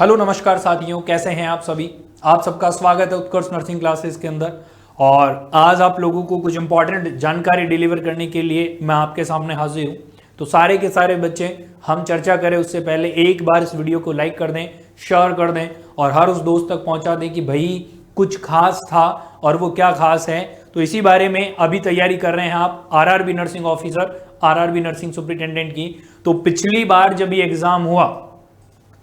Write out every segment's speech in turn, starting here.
Hello नमस्कार साथियों, कैसे हैं आप सभी। आप सबका स्वागत है उत्कर्ष नर्सिंग क्लासेस के अंदर। और आज आप लोगों को कुछ इंपॉर्टेंट जानकारी डिलीवर करने के लिए मैं आपके सामने हाजिर हूँ। तो सारे के सारे बच्चे हम चर्चा करें उससे पहले एक बार इस वीडियो को लाइक कर दें, शेयर कर दें और हर उस दोस्त तक पहुँचा दें कि भाई कुछ खास था और वो क्या खास है। तो इसी बारे में अभी तैयारी कर रहे हैं आप RRB nursing officer, RRB nursing superintendent की। तो पिछली बार जब ये एग्जाम हुआ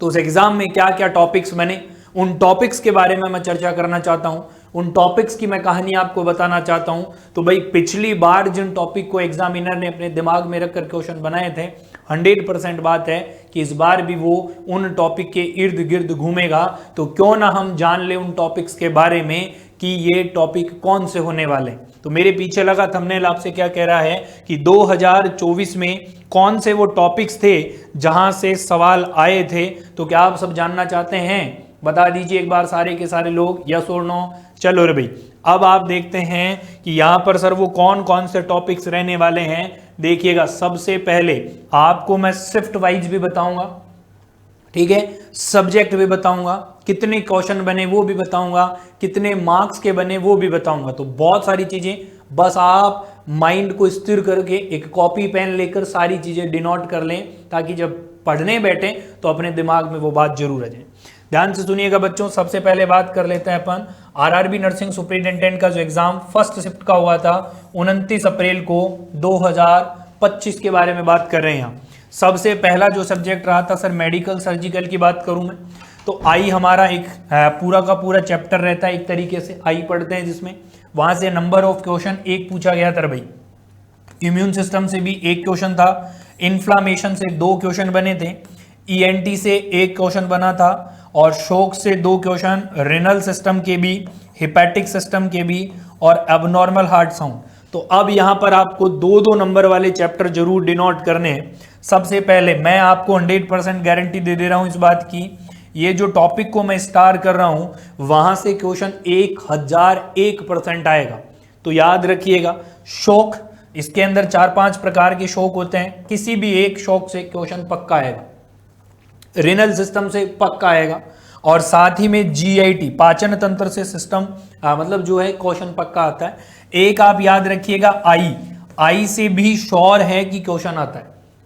तो उस एग्जाम में क्या क्या टॉपिक्स बने, उन टॉपिक्स के बारे में मैं चर्चा करना चाहता हूं, उन टॉपिक्स की मैं कहानी आपको बताना चाहता हूं। तो भाई पिछली बार जिन टॉपिक को एग्जामिनर ने अपने दिमाग में रखकर क्वेश्चन बनाए थे, 100% बात है कि इस बार भी वो उन टॉपिक के इर्द गिर्द घूमेगा। तो क्यों ना हम जान ले उन टॉपिक्स के बारे में कि ये टॉपिक कौन से होने वाले। तो मेरे पीछे लगा थंबनेल आपसे क्या कह रहा है कि 2024 में कौन से वो टॉपिक्स थे जहां से सवाल आए थे। तो क्या आप सब जानना चाहते हैं? बता दीजिए एक बार सारे के सारे लोग, यस और नो। चलो रे भाई, अब आप देखते हैं कि यहां पर सर वो कौन कौन से टॉपिक्स रहने वाले हैं। देखिएगा, सबसे पहले आपको मैं शिफ्ट वाइज भी बताऊंगा, ठीक है, सब्जेक्ट भी बताऊंगा, कितने क्वेश्चन बने वो भी बताऊंगा, कितने मार्क्स के बने वो भी बताऊंगा। तो बहुत सारी चीजें, बस आप माइंड को स्थिर करके एक कॉपी पेन लेकर सारी चीजें डिनोट कर लें ताकि जब पढ़ने बैठे तो अपने दिमाग में वो बात जरूर आ जाए। ध्यान से सुनिएगा बच्चों, सबसे पहले बात कर लेते हैं अपन आरआरबी नर्सिंग सुपरिटेंडेंट का जो एग्जाम फर्स्ट शिफ्ट का हुआ था 29 अप्रैल को 2025 के बारे में बात कर रहे हैं। सबसे पहला जो सब्जेक्ट रहा था सर मेडिकल सर्जिकल की बात करूं मैं तो आई हमारा एक पूरा का पूरा चैप्टर रहता है, एक तरीके से आई पढ़ते हैं, जिसमें वहां से नंबर ऑफ क्वेश्चन एक पूछा गया था भाई। इम्यून सिस्टम से भी एक क्वेश्चन था, इन्फ्लामेशन से 2 क्वेश्चन बने थे, ईएनटी से 1 क्वेश्चन बना था और शोक से 2 क्वेश्चन, रेनल सिस्टम के भी, हिपैटिक सिस्टम के भी और एबनॉर्मल हार्ट साउंड। तो अब यहां पर आपको 2-2 नंबर वाले चैप्टर जरूर डिनोट करने हैं। सबसे पहले मैं आपको 100% गारंटी दे दे रहा हूं इस बात की, ये जो टॉपिक को मैं स्टार कर रहा हूं वहां से क्वेश्चन 1001% आएगा। तो याद रखिएगा, शोक, इसके अंदर 4-5 प्रकार के शोक होते हैं, किसी भी एक शोक से क्वेश्चन पक्का आएगा, रेनल सिस्टम से पक्का आएगा और साथ ही में जीआईटी पाचन तंत्र से सिस्टम मतलब जो है क्वेश्चन पक्का आता है। एक आप याद रखिएगा आई से भी श्योर है कि क्वेश्चन आता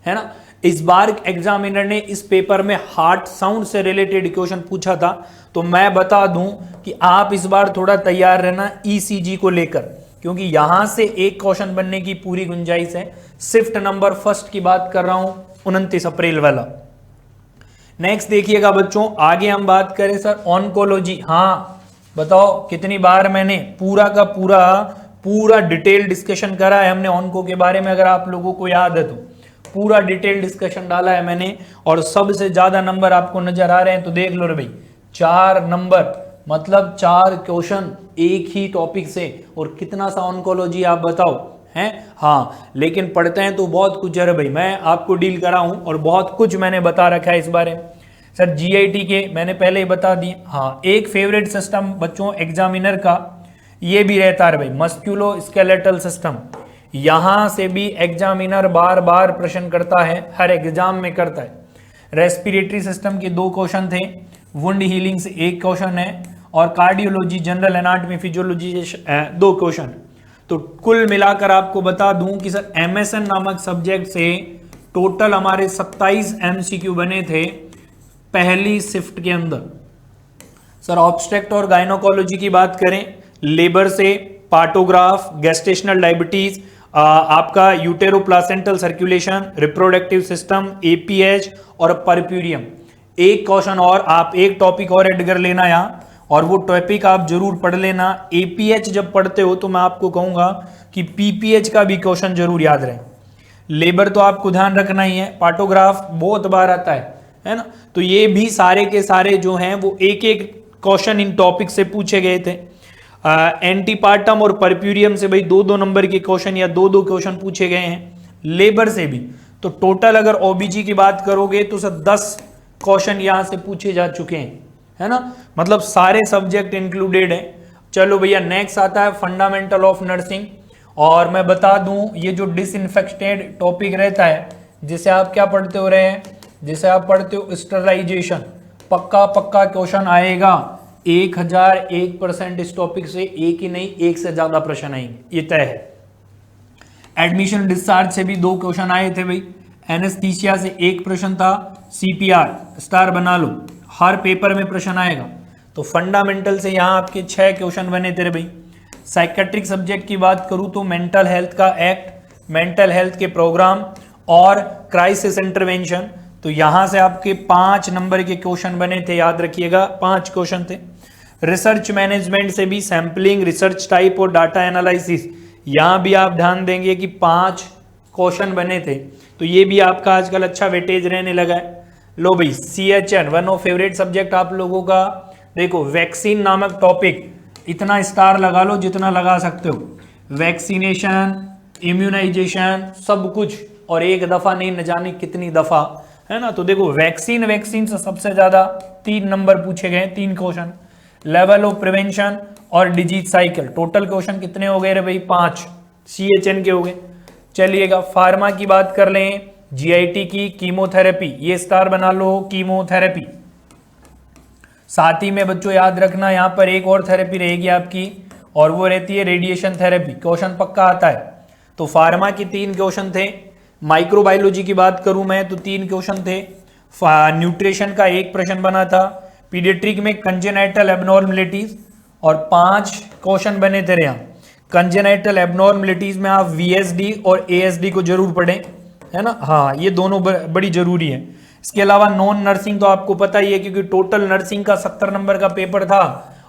है ना। इस बार एग्जामिनर ने इस पेपर में हार्ट साउंड से रिलेटेड क्वेश्चन पूछा था। तो मैं बता दूं कि आप इस बार थोड़ा तैयार रहना ईसीजी को लेकर, क्योंकि यहां से एक क्वेश्चन बनने की पूरी गुंजाइश है। शिफ्ट नंबर फर्स्ट की बात कर रहा हूं, 29 अप्रैल वाला। नेक्स्ट देखिएगा बच्चों, आगे हम बात करें सर ऑन्कोलॉजी। हाँ बताओ कितनी बार मैंने पूरा का पूरा डिटेल डिस्कशन करा है हमने ऑन्को के बारे में, अगर आप लोगों को याद है तो पूरा डिटेल डिस्कशन डाला है मैंने और सबसे ज्यादा नंबर आपको नजर आ रहे हैं। तो देख लो रे भाई, 4 नंबर मतलब 4 क्वेश्चन एक ही टॉपिक से, और कितना सा ऑन्कोलॉजी आप बताओ हैं। हाँ लेकिन पढ़ते हैं तो बहुत कुछ है भाई, मैं आपको डील करा हूं और बहुत कुछ मैंने बता रखा है इस बारे में। सर जीआईटी के मैंने पहले ही बता दिए। हाँ, एक फेवरेट सिस्टम बच्चों एग्जामिनर का ये भी रहता है भाई, मस्क्यूलो स्केलेटल सिस्टम। यहां से भी एग्जामिनर बार बार प्रश्न करता है, हर एग्जाम में करता है। रेस्पिरेटरी सिस्टम के 2 क्वेश्चन थे, वुंड हीलिंग से 1 क्वेश्चन है और cardiology, general anatomy, physiology 2 question. तो कुल मिलाकर आपको बता दूं कि सर एमएसएन नामक सब्जेक्ट से टोटल हमारे 27 एमसीक्यू बने थे पहली शिफ्ट के अंदर। सर ऑब्स्ट्रेक्ट और गायनोकोलॉजी की बात करें, लेबर से पार्टोग्राफ, गेस्टेशनल डायबिटीज, आपका यूटेरोप्लासेंटल सर्कुलेशन, रिप्रोडक्टिव सिस्टम, एपीएच और परप्यूरियम। एक क्वेश्चन और आप एक टॉपिक और ऐड कर लेना यहाँ, और वो टॉपिक आप जरूर पढ़ लेना। एपीएच जब पढ़ते हो तो मैं आपको कहूंगा कि पीपीएच का भी क्वेश्चन जरूर याद रहे। लेबर तो आपको ध्यान रखना ही है, पार्टोग्राफ बहुत बार आता है ना। तो ये भी सारे के सारे जो हैं वो एक एक क्वेश्चन इन टॉपिक से पूछे गए थे। एंटीपार्टम और परप्यूरियम से भाई 2-2 नंबर के क्वेश्चन या 2-2 क्वेश्चन पूछे गए हैं, लेबर से भी। तो टोटल अगर ओबीजी की बात करोगे तो सर 10 क्वेश्चन यहां से पूछे जा चुके हैं, है ना। मतलब सारे सब्जेक्ट इंक्लूडेड है। चलो भैया नेक्स्ट आता है फंडामेंटल ऑफ नर्सिंग। और मैं बता दूं ये जो डिसइंफेक्टेड टॉपिक रहता है, जिसे आप क्या पढ़ते हो रहे हैं, जिसे आप पढ़ते हो स्टरलाइजेशन, पक्का पक्का क्वेश्चन आएगा 1001% इस टॉपिक से, एक ही नहीं एक से ज्यादा प्रश्न आएंगे, ये तय है। एडमिशन डिस्चार्ज से भी 2 क्वेश्चन आए थे भाई, एनेस्थीसिया से 1 प्रश्न था, सीपीआर स्टार बना लो, हर पेपर में प्रश्न आएगा। तो फंडामेंटल से यहां आपके 6 क्वेश्चन बने थे भाई। साइकेट्रिक सब्जेक्ट की बात करूं तो मेंटल हेल्थ का एक्ट, मेंटल हेल्थ के प्रोग्राम और क्राइसिस इंटरवेंशन, तो यहां से आपके 5 नंबर के क्वेश्चन बने थे, याद रखिएगा 5 क्वेश्चन थे। रिसर्च मैनेजमेंट से भी सैंपलिंग, रिसर्च टाइप और डाटा एनालिसिस, यहां भी आप ध्यान देंगे कि 5 क्वेश्चन बने थे, तो ये भी आपका आजकल अच्छा वेटेज रहने लगा है। लो भाई CHN, one of favourite subject आप लोगों का, देखो वैक्सीन नामक टॉपिक, इतना स्टार लगा लो जितना लगा सकते हो, वैक्सीनेशन, इम्यूनाइजेशन, सब कुछ, और एक दफा नहीं न जाने कितनी दफा, है ना। तो देखो वैक्सीन से सबसे ज्यादा 3 नंबर पूछे गए, 3 क्वेश्चन, लेवल ऑफ प्रिवेंशन और डिजीज साइकिल, टोटल क्वेश्चन कितने हो गए रे भाई, 5 CHN के हो गए। चलिएगा फार्मा की बात कर लें, GIT की कीमोथेरेपी, ये स्टार बना लो, कीमोथेरेपी। साथ ही में बच्चों याद रखना यहां पर एक और थेरेपी रहेगी आपकी, और वो रहती है रेडिएशन थेरेपी, क्वेश्चन पक्का आता है। तो फार्मा की 3 क्वेश्चन थे। माइक्रोबायोलॉजी की बात करूं मैं तो 3 क्वेश्चन थे, न्यूट्रिशन का 1 प्रश्न बना था, पीडियाट्रिक में कंजेनाइटल एबनॉर्मलिटीज, और 5 क्वेश्चन बने थे यहाँ। कंजेनाइटल एबनॉर्मलिटीज में आप VSD और ASD को जरूर पढ़ें, है ना, हाँ ये दोनों बड़ी जरूरी है। इसके अलावा नॉन नर्सिंग तो आपको पता ही है, क्योंकि टोटल नर्सिंग का 70 नंबर का पेपर था,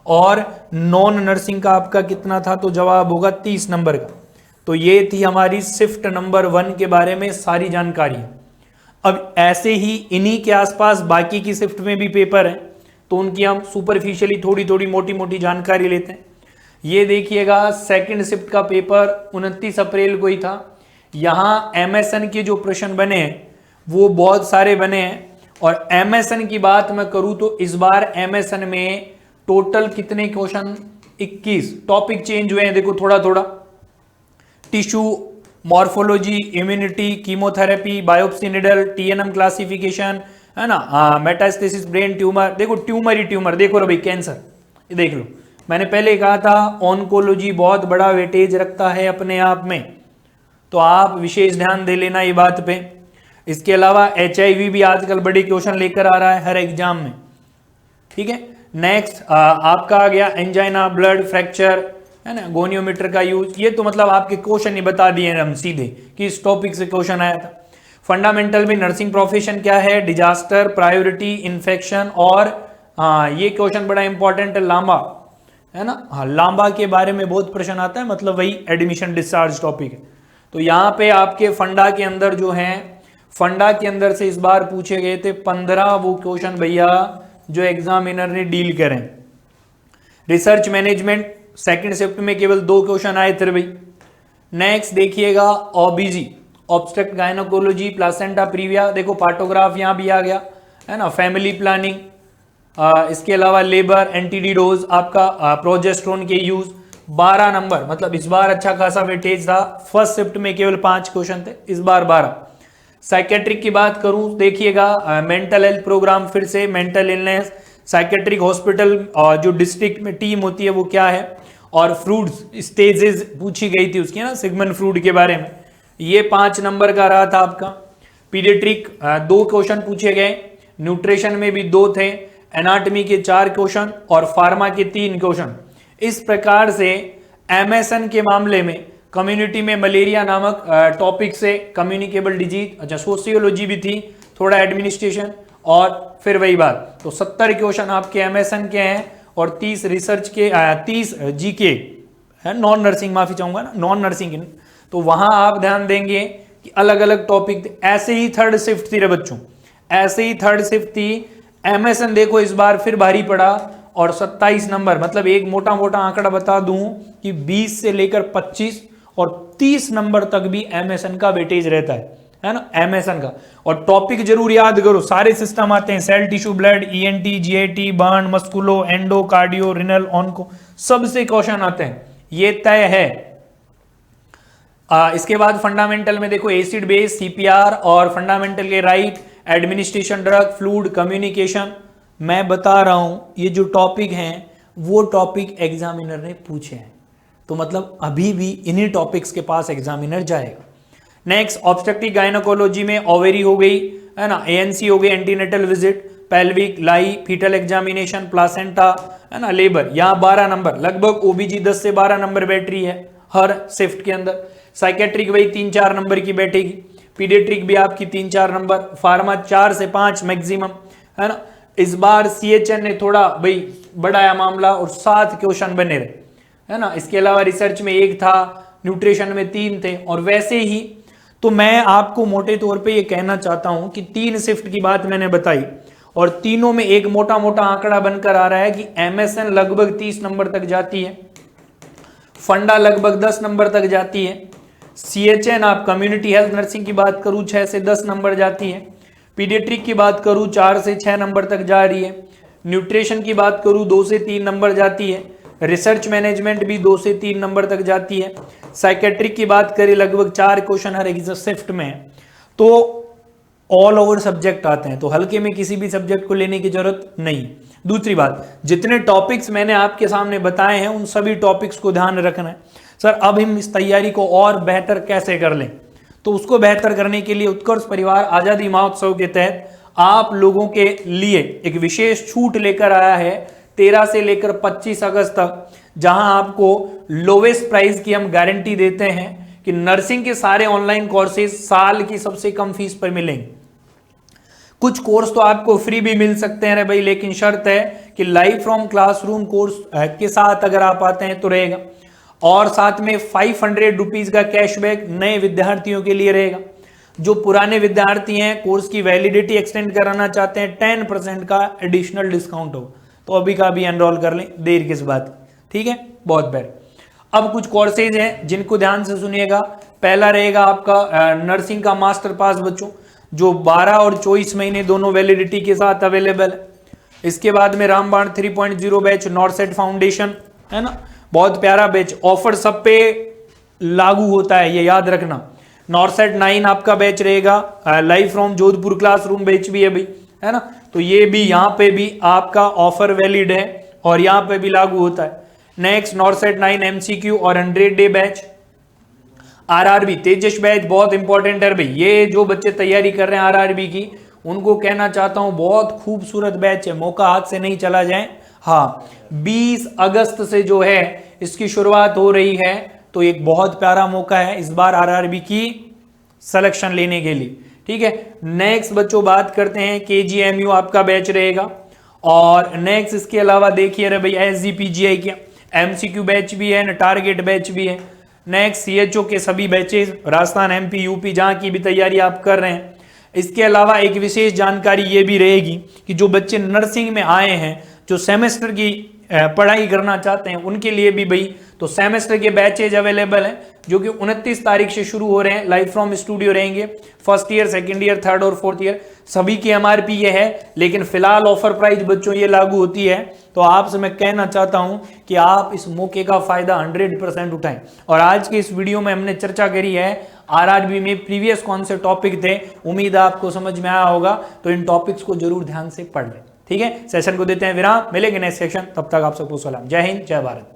और नॉन नर्सिंग का आपका कितना था, तो जवाब होगा 30 नंबर का। तो ये थी हमारी शिफ्ट नंबर 1 के बारे में सारी जानकारी। अब ऐसे ही इन्हीं के आसपास बाकी की शिफ्ट में भी पेपर है, तो उनकी हम सुपरफिशियली थोड़ी थोड़ी मोटी मोटी जानकारी लेते हैं। ये देखिएगा सेकंड शिफ्ट का पेपर 29 अप्रैल को ही था। यहाँ MSN के जो प्रश्न बने हैं वो बहुत सारे बने हैं, और MSN की बात मैं करूं तो इस बार MSN में टोटल कितने क्वेश्चन, 21, टॉपिक चेंज हुए हैं देखो थोड़ा थोड़ा, tissue, morphology, immunity, chemotherapy, biopsy needle, TNM classification, है ना, मेटास्टेसिस, ब्रेन ट्यूमर, देखो ट्यूमर ही ट्यूमर, देखो रे भाई कैंसर, ये देख लो। मैंने पहले कहा था ऑन्कोलॉजी बहुत बड़ा वेटेज रखता है अपने आप में, तो आप विशेष ध्यान दे लेना ये बात पे। इसके अलावा HIV भी आजकल बड़े क्वेश्चन लेकर आ रहा है हर एग्जाम में, ठीक है। नेक्स्ट आपका आ गया एंजाइना, ब्लड फ्रैक्चर, है ना, गोनियोमीटर का यूज, ये तो मतलब आपके क्वेश्चन ही बता दिए हम सीधे कि इस टॉपिक से क्वेश्चन आया था। फंडामेंटल में नर्सिंग प्रोफेशन क्या है, डिजास्टर, प्रायोरिटी, इन्फेक्शन, और ये क्वेश्चन बड़ा इंपॉर्टेंट है, लांबा, है ना, हाँ लांबा के बारे में बहुत प्रश्न आता है, मतलब वही एडमिशन डिस्चार्ज टॉपिक है। तो यहाँ पे आपके फंडा के अंदर जो है, फंडा के अंदर से इस बार पूछे गए थे 15 वो क्वेश्चन भैया जो एग्जामिनर ने डील करें। रिसर्च मैनेजमेंट सेकंड शिफ्ट में केवल 2 क्वेश्चन आए थे भाई। नेक्स्ट देखिएगा OBG, obstruct gynaecology, placenta previa, देखो पार्टोग्राफ यहाँ भी आ गया, है ना, फैमिली प्लानिंग, इसके अलावा लेबर, एंटीडी डोज, आपका प्रोजेस्टेरोन के यूज, 12 नंबर, मतलब इस बार अच्छा खासा वेटेज था। फर्स्ट शिफ्ट में केवल 5 क्वेश्चन थे, इस बार 12। साइकेट्रिक की बात करूं देखिएगा, मेंटल हेल्थ प्रोग्राम, फिर से मेंटल इलनेस, साइकेट्रिक हॉस्पिटल, जो डिस्ट्रिक्ट में टीम होती है वो क्या है, और फ्रूट्स स्टेजेस पूछी गई थी उसकी, ना, सिगमंड फ्रूट के बारे में, ये 5 नंबर का रहा था आपका। पीडियाट्रिक 2 क्वेश्चन पूछे गए, न्यूट्रिशन में भी 2 थे, एनाटॉमी के 4 क्वेश्चन, और फार्मा के 3 क्वेश्चन। इस प्रकार से MSN के मामले में कम्युनिटी में मलेरिया नामक टॉपिक से कम्युनिकेबल डिजीज, अच्छा सोशियोलॉजी भी थी, थोड़ा एडमिनिस्ट्रेशन, और फिर वही बात, तो 70 क्वेश्चन आपके MSN के हैं, और 30 रिसर्च के, 30 GK है, नॉन नर्सिंग, माफी चाहूंगा ना, नॉन नर्सिंग। तो वहां आप ध्यान देंगे कि अलग अलग टॉपिक, ऐसे ही थर्ड शिफ्ट थी रे बच्चों, ऐसे ही थर्ड शिफ्ट थी। MSN देखो इस बार फिर भारी पड़ा, और 27 नंबर, मतलब एक मोटा मोटा आंकड़ा बता दूं कि 20 से लेकर 25 और 30 नंबर तक भी MSN का वेटेज रहता है ना, MSN का। और टॉपिक जरूर याद करो, सारे सिस्टम आते हैं, cell, tissue, blood, ENT, GIT, burn, musculo, endo, cardio, renal, onco, सबसे क्वेश्चन आते हैं, ये तय है। इसके बाद फंडामेंटल में देखो एसिड बेस, CPR, और फंडामेंटल के right, administration, drug, fluid, communication, मैं बता रहा हूं ये जो टॉपिक हैं वो टॉपिक एग्जामिनर ने पूछे हैं, तो मतलब अभी भी इन्हीं टॉपिक्स के पास एग्जामिनर जाएगा। नेक्स्ट ऑब्स्टेट्रिक गायनेकोलॉजी में ओवेरी हो गई है ना, एएनसी हो गई एंटीनेटल विजिट, पेल्विक, लाई, फीटल एग्जामिनेशन, प्लासेंटा है ना, लेबर, यहाँ 12 नंबर लगभग, ओबीजी 10 से 12 नंबर बैटरी है हर शिफ्ट के अंदर। साइकेट्रिक भाई 3-4 नंबर की बैठेगी, पीडियाट्रिक भी आपकी 3-4 नंबर, फार्मा 4 से 5 मैक्सिमम है ना। इस बार सीएचएन ने थोड़ा भाई बढ़ाया मामला और 7 क्वेश्चन बने रहे है ना। इसके अलावा रिसर्च में 1 था, न्यूट्रिशन में 3 थे। और वैसे ही तो मैं आपको मोटे तौर पे ये कहना चाहता हूं कि 3 शिफ्ट की बात मैंने बताई और तीनों में एक मोटा मोटा आंकड़ा बनकर आ रहा है कि एमएसएन लगभग 30 नंबर तक जाती है, फंडा लगभग 10 नंबर तक जाती है, सीएचएन आप कम्युनिटी हेल्थ नर्सिंग की बात करूं 6 से 10 नंबर जाती है, पीडियाट्रिक की बात करूं 4 से 6 नंबर तक जा रही है, न्यूट्रिशन की बात करूं 2 से 3 नंबर जाती है, रिसर्च मैनेजमेंट भी 2 से 3 नंबर तक जाती है, साइकेट्रिक की बात करें लगभग 4 क्वेश्चन हर एक शिफ्ट में है। तो ऑल ओवर सब्जेक्ट आते हैं, तो हल्के में किसी भी सब्जेक्ट को लेने की जरूरत नहीं। दूसरी बात, जितने टॉपिक्स मैंने आपके सामने बताए हैं उन सभी टॉपिक्स को ध्यान रखना है। सर अब हम इस तैयारी को और बेहतर कैसे कर लें, तो उसको बेहतर करने के लिए उत्कर्ष परिवार आजादी महोत्सव के तहत आप लोगों के लिए एक विशेष छूट लेकर आया है 13 से लेकर 25 अगस्त तक, जहां आपको लोवेस्ट प्राइस की हम गारंटी देते हैं कि नर्सिंग के सारे ऑनलाइन कोर्सेज साल की सबसे कम फीस पर मिलेंगे। कुछ कोर्स तो आपको फ्री भी मिल सकते हैं रे भाई, लेकिन शर्त है कि लाइव फ्रॉम क्लासरूम कोर्स के साथ अगर आप आते हैं तो रहेगा। और साथ में 500 रुपीज का कैशबैक नए विद्यार्थियों के लिए रहेगा। जो पुराने विद्यार्थी हैं कोर्स की वैलिडिटी एक्सटेंड कराना चाहते हैं 10% का एडिशनल डिस्काउंट होगा, तो अभी का भी एनरोल कर लें, देर किस बात। ठीक है, बहुत बेहतर। अब कुछ कोर्सेज हैं जिनको ध्यान से सुनिएगा। पहला रहेगा आपका नर्सिंग का मास्टर पास बच्चों, जो 12 और 24 महीने दोनों वैलिडिटी के साथ अवेलेबल है। इसके बाद में रामबाण 3.0 बैच नॉर्सेट फाउंडेशन है ना, बहुत प्यारा बैच, ऑफर सब पे लागू होता है, ये याद रखना। नॉर्सेट 9 आपका बैच रहेगा, live from Jodhpur classroom batch भी है भाई है ना, तो ये भी यहाँ पे भी आपका ऑफर वैलिड है और यहाँ पे भी लागू होता है। नेक्स्ट नॉर्सेट 9 एमसीक्यू और 100 डे बैच। आरआरबी तेजस बैच बहुत इंपॉर्टेंट है भाई, ये जो बच्चे तैयारी कर रहे हैं आरआरबी की उनको कहना चाहता हूं बहुत खूबसूरत बैच है, मौका हाथ से नहीं चला जाए। हाँ 20 अगस्त से जो है इसकी शुरुआत हो रही है, तो एक बहुत प्यारा मौका है इस बार आरआरबी की सिलेक्शन लेने के लिए। ठीक है, नेक्स्ट बच्चों बात करते हैं केजीएमयू आपका बैच रहेगा। और नेक्स्ट इसके अलावा देखिए रे भाई एसजीपीजीआई के एमसीक्यू बैच भी है, टारगेट बैच भी है। नेक्स्ट सीएचओ के सभी बैचेज राजस्थान एमपी यूपी जहां की भी तैयारी आप कर रहे हैं। इसके अलावा एक विशेष जानकारी ये भी रहेगी कि जो बच्चे नर्सिंग में आए हैं, जो सेमेस्टर की पढ़ाई करना चाहते हैं उनके लिए भी भाई तो सेमेस्टर के बैचेज अवेलेबल हैं, जो कि 29 तारीख से शुरू हो रहे हैं। लाइव फ्रॉम स्टूडियो रहेंगे, first year, second year, third और फोर्थ ईयर सभी की एमआरपी ये है, लेकिन फिलहाल ऑफर प्राइस बच्चों ये लागू होती है। तो आपसे मैं कहना चाहता हूं कि आप इस मौके का फायदा 100% उठाएं। और आज के इस वीडियो में हमने चर्चा करी है आरआरबी में प्रीवियस कौन से टॉपिक थे, उम्मीद है आपको समझ में आया होगा, तो इन टॉपिक्स को जरूर ध्यान से पढ़ लें। ठीक है, सेशन को देते हैं विराम, मिलेंगे नेक्स्ट सेशन, तब तक आप सबको सलाम, जय हिंद, जय भारत।